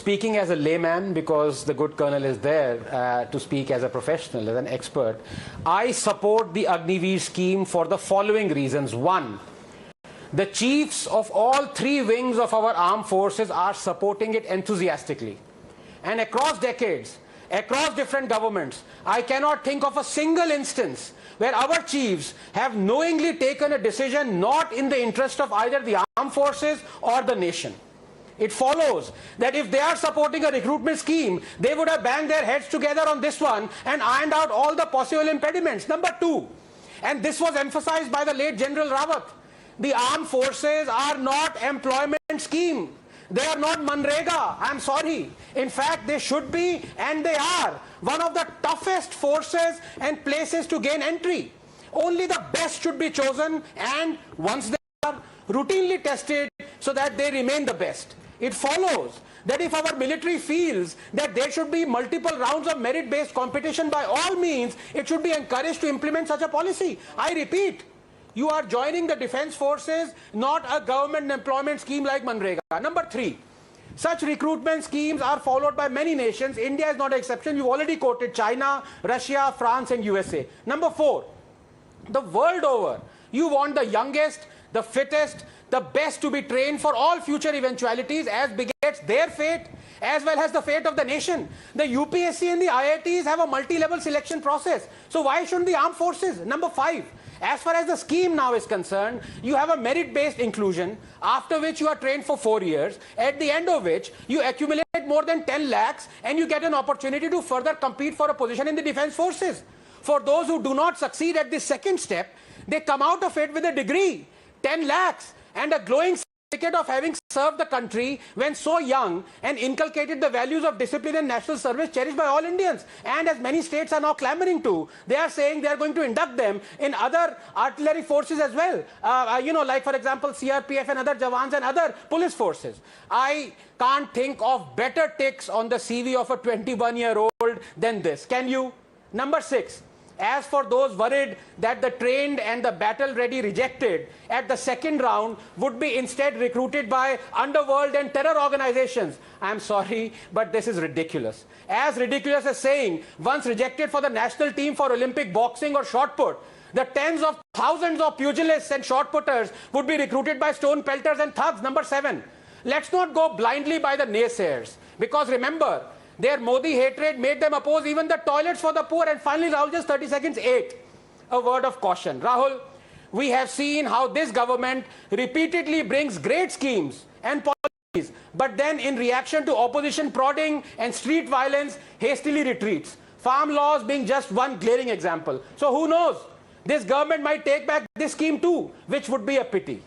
speaking as a layman, because the good colonel is there to speak as a professional, as an expert, I support the Agniveer scheme for the following reasons. One, the chiefs of all three wings of our armed forces are supporting it enthusiastically. And across decades, across different governments, I cannot think of a single instance where our chiefs have knowingly taken a decision not in the interest of either the armed forces or the nation. It follows that if they are supporting a recruitment scheme, they would have banged their heads together on this one and ironed out all the possible impediments. Number two, and this was emphasized by the late General Rawat, the armed forces are not employment scheme. They are not Manrega. I'm sorry. In fact, they should be, and they are, one of the toughest forces and places to gain entry. Only the best should be chosen, and once they are, routinely tested so that they remain the best. It follows that if our military feels that there should be multiple rounds of merit-based competition, by all means, it should be encouraged to implement such a policy. I repeat, you are joining the defense forces, not a government employment scheme like Manrega. Number three, such recruitment schemes are followed by many nations. India is not an exception. You've already quoted China, Russia, France, and USA. Number four, the world over, you want the youngest, the fittest, the best to be trained for all future eventualities as begets their fate as well as the fate of the nation. The UPSC and the IITs have a multi-level selection process. So why shouldn't the armed forces? Number five, as far as the scheme now is concerned, you have a merit-based inclusion, after which you are trained for 4 years, at the end of which you accumulate more than 10 lakhs and you get an opportunity to further compete for a position in the defense forces. For those who do not succeed at this second step, they come out of it with a degree, 10 lakhs, and a glowing certificate of having served the country when so young and inculcated the values of discipline and national service cherished by all Indians. And as many states are now clamoring to, they are saying they are going to induct them in other artillery forces as well. Like for example, CRPF and other Jawans and other police forces. I can't think of better ticks on the CV of a 21-year-old than this. Can you? Number six. As for those worried that the trained and the battle-ready rejected at the second round would be instead recruited by underworld and terror organizations, I'm sorry, but this is ridiculous. As ridiculous as saying, once rejected for the national team for Olympic boxing or shot put, the tens of thousands of pugilists and shot putters would be recruited by stone pelters and thugs. Number seven, let's not go blindly by the naysayers, because remember, their Modi hatred made them oppose even the toilets for the poor. And finally, Rahul, just 30 seconds, 8. A word of caution. Rahul, we have seen how this government repeatedly brings great schemes and policies, but then in reaction to opposition prodding and street violence, hastily retreats. Farm laws being just one glaring example. So who knows? This government might take back this scheme too, which would be a pity.